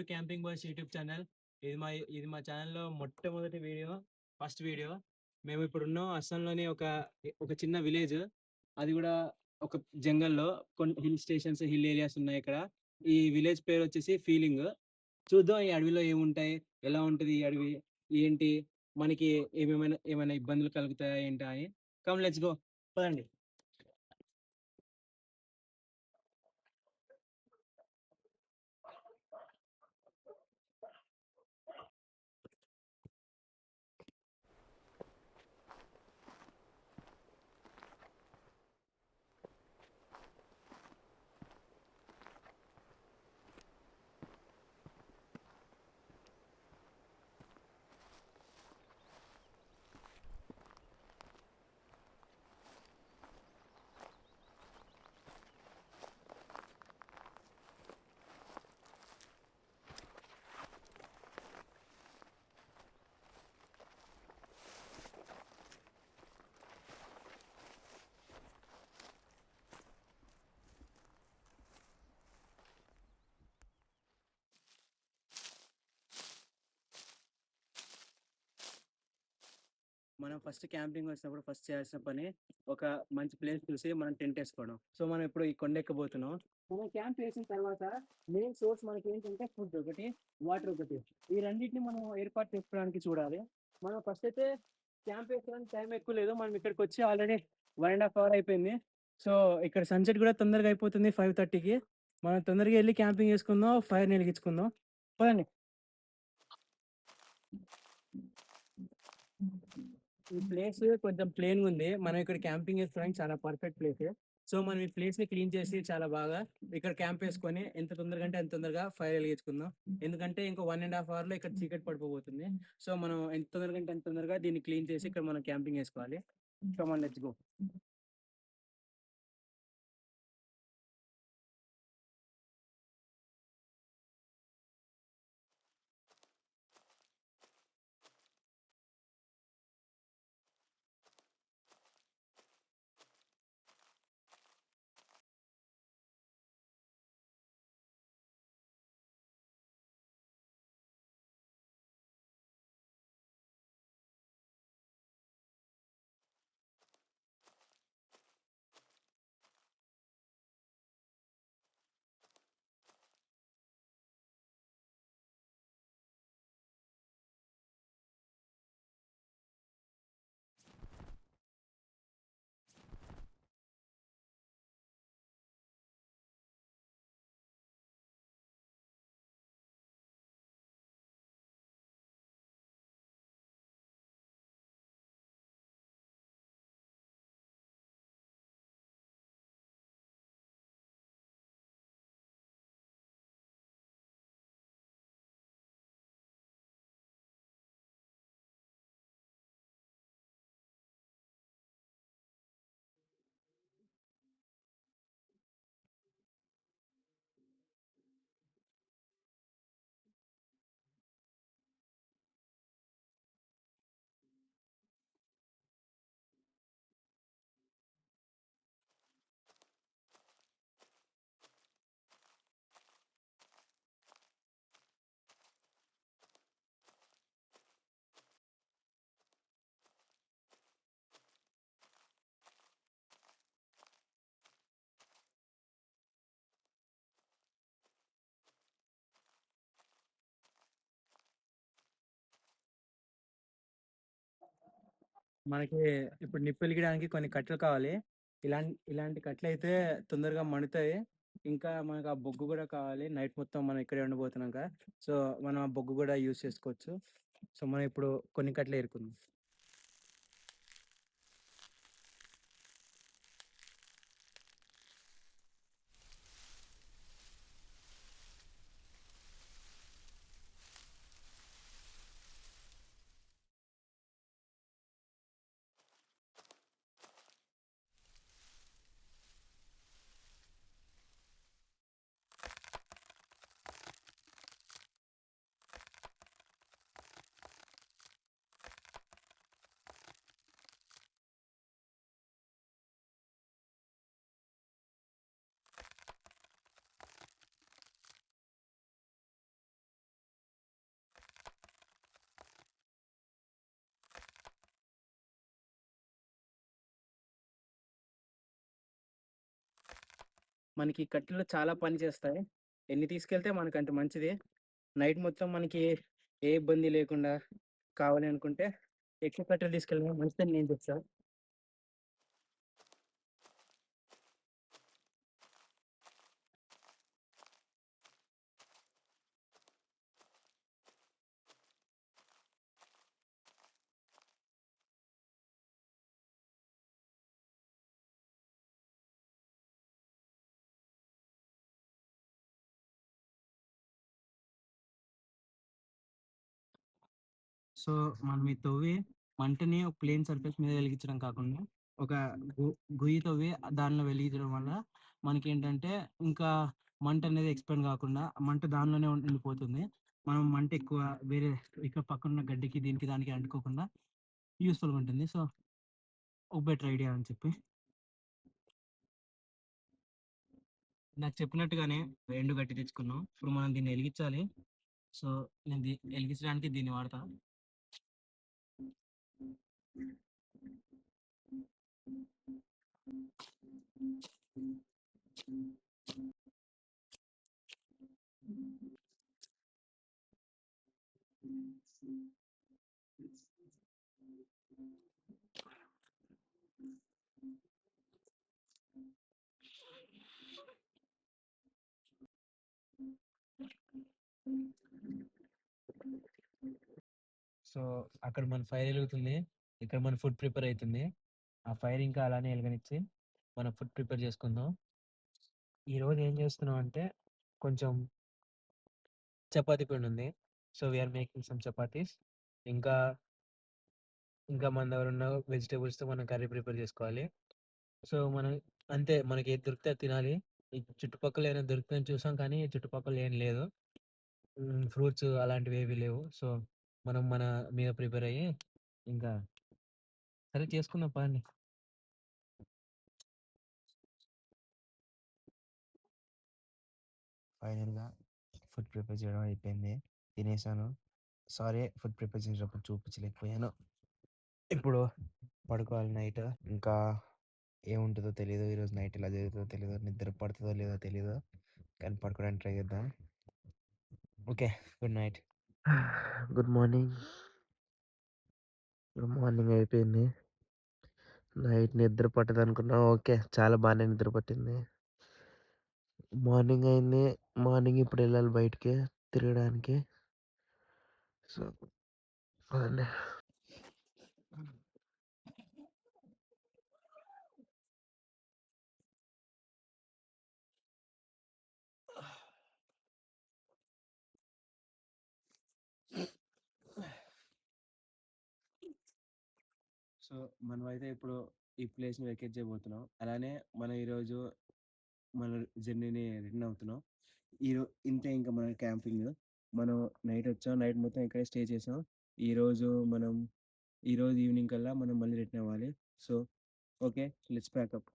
To camping boys YouTube channel. ఇది మా ఛానల్‌లో మొట్టమొదటి వీడియో, ఫస్ట్ వీడియో. మేము ఇప్పుడున్నాం అస్సాంలోని ఒక చిన్న విలేజ్. అది గూడా ఒక జంగల్‌లో. కొన్ని హిల్ స్టేషన్స్, హిల్ ఏరియాస్ ఉన్నాయి ఇక్కడ. ఈ విలేజ్ పేరొచ్చేసి ఫీలింగ్. చూద్దాం ఈ అడవిలో ఏముంటాయి? ఎలా ఉంటది ఈ అడవి? ఏంటి? మనకి ఏమైనా ఇబ్బందులు కలుగుతాయా ఏంటా అని. Come let's go. పదండి. మనం ఫస్ట్ క్యాంపింగ్ వచ్చినప్పుడు ఫస్ట్ చేయాల్సిన పని ఒక మంచి ప్లేస్ చూసి మనం టెంట్ వేసుకోవడం. సో మనం ఇప్పుడు ఈ కొండ ఎక్కబోతున్నాం. మనం క్యాంప్ వేసిన తర్వాత మెయిన్ సోర్స్ మనకి ఏంటంటే ఫుడ్ ఒకటి, వాటర్ ఒకటి. ఈ రెండింటిని మనం ఏర్పాటు చేసుకోవడానికి చూడాలి. మనం ఫస్ట్ అయితే క్యాంప్ వేసుకోవడానికి టైం ఎక్కువ లేదు. మనం ఇక్కడికి వచ్చి ఆల్రెడీ 1.5 అవర్ అయిపోయింది. సో ఇక్కడ సన్సెట్ కూడా తొందరగా అయిపోతుంది 5:30కి. మనం తొందరగా వెళ్ళి క్యాంపింగ్ చేసుకుందాం, ఫైర్ వెలిగించుకుందాం. పదండి. ఈ ప్లేస్ కొంచెం ప్లేన్‌గా ఉంది. మనం ఇక్కడ క్యాంపింగ్ చేసుకోవడానికి చాలా పర్ఫెక్ట్ ప్లేస్. సో, మనం ఈ ప్లేస్‌ని క్లీన్ చేసి చాలా బాగా ఇక్కడ క్యాంప్ వేసుకొని ఎంత తొందరగా అంటే అంత తొందరగా ఫైర్ వెలిగించుకుందాం. ఎందుకంటే ఇంకో 1½ అవర్‌లో ఇక్కడ చీకటి పడిపోబోతుంది. సో, మనం ఎంత తొందరగా అంటే అంత తొందరగా దీన్ని క్లీన్ చేసి ఇక్కడ మనం క్యాంపింగ్ వేసుకోవాలి. Come on let's go. మనకి ఇప్పుడు నిప్పెలిగడానికి కొన్ని కట్టెలు కావాలి. ఇలాంటి కట్టెలయితే తొందరగా మండుతాయి. ఇంకా మనకు ఆ బొగ్గు గూడా కావాలి. నైట్ మొత్తం మనం ఇక్కడే ఉండబోతున్నాం కదా! సో, మనం ఆ బొగ్గు గూడా యూజ్ చేసుకోవచ్చు. సో, మనం ఇప్పుడు కొన్ని కట్టెలు ఏరుకుందాం. మనకి కట్టెలు చాలా పని చేస్తాయి. ఎన్ని తీసుకెళ్తే మనకంత మంచిది. నైట్ మొత్తం మనకి ఏ ఇబ్బంది లేకుండా కావాలి అనుకుంటే ఎక్కువ కట్టెలు తీసుకెళ్ళడం మంచిదని నేను చెప్తా. సో, మనం ఈ తవ్వి మంటని ఒక ప్లేన్ సర్ఫేస్ మీద వెలిగించడం కాకుండా, ఒక గు గొయ్యి తవ్వి దానిలో వెలిగించడం వల్ల మనకేంటంటే, ఇంకా మంటనేది ఎక్స్‌పాండ్ గాకుండా, మంట దానిలోనే ఉండిపోతుంది. మనం మంట ఎక్కువ వేరే ఇక్కడ పక్కనున్న గడ్డికి, దీనికి, దానికి అంటుకోకుండా యూజ్‌ఫుల్‌గా ఉంటుంది. సో, ఒక బెటర్ ఐడియా అని చెప్పి. నాకు చెప్పినట్టుగానే ఎండు గడ్డి తెచ్చుకున్నాం. ఇప్పుడు మనం దీన్ని ఎలిగించాలి. సో, నేను ఎలిగించడానికి దీన్ని వాడతా. సో, అక్కడ మన ఫైర్ ఎలుగుతుంది. ఇక్కడ మన ఫుడ్ ప్రిపేర్ అయితుంది. ఆ ఫైర్ ఇంకా అలానే ఎలగనిచ్చి, మనం ఫుడ్ ప్రిపేర్ చేసుకుందాం. ఈరోజు ఏం చేస్తున్నాం అంటే, కొంచెం చపాతీ పిండి ఉంది. So, we are making some chapatis. ఇంకా, ఇంకా మన దగ్గర ఉన్న వెజిటబుల్స్‌తో మనం కర్రీ ప్రిపేర్ చేసుకోవాలి. సో, మనం అంతే మనకి ఏది దొరికితే అది తినాలి. ఈ చుట్టుపక్కల ఏమైనా దొరుకుతాయని చూసాం కానీ, చుట్టుపక్కల ఏం లేదు. ఫ్రూట్స్ అలాంటివి ఏవి లేవు. సో, మనం మన మీద ప్రిపేర్ అయ్యి, ఇంకా సరే చేసుకుందాం పదండి. ఫైనల్‌గా ఫుడ్ ప్రిపేర్ చేయడం అయిపోయింది. తినేసాను. సారీ ఫుడ్ ప్రిపేర్ చేసేటప్పుడు చూపించలేకపోయాను. ఇప్పుడు పడుకోవాలి నైట్. ఇంకా ఏముంటదో తెలీదు. ఈరోజు నైట్ ఎలా జరుగుతదో తెలీదు. నిద్ర పడతదో లేదో తెలీదు. కానీ పడుకోవడానికి ట్రై చేద్దాం. Okay. Good night. Good morning. Morning అయిపోయింది. నైట్ నిద్ర పట్టదనుకున్నా. ఓకే. చాలా బానే నిద్ర పట్టింది. మార్నింగ్ అయింది. మార్నింగ్ ఇప్పుడెళ్ళాలి బయటికి తిరగడానికి. సో, పదండి. సో, మనమైతే ఇప్పుడు ఈ ప్లేస్‌ని వెకేట్ చేయబోతున్నాం. అలానే మనం ఈరోజు మన జర్నీని రిటర్న్ అవుతున్నాం. ఇంతే ఇంకా మన క్యాంపింగ్. మనం నైట్ వచ్చాం. నైట్ మొత్తం ఇక్కడే స్టే చేసాం. ఈరోజు మనం ఈరోజు ఈవినింగ్ కల్లా మనం మళ్ళీ రిటర్న్ అవ్వాలి. So, okay. Let's pack up.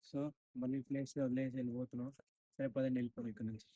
So మళ్ళీ ప్లేస్ వదిలేసి వెళ్ళిపోతున్నాం. సరే పదండి వెళ్ళిపోదాం ఇక్కడ నుంచి.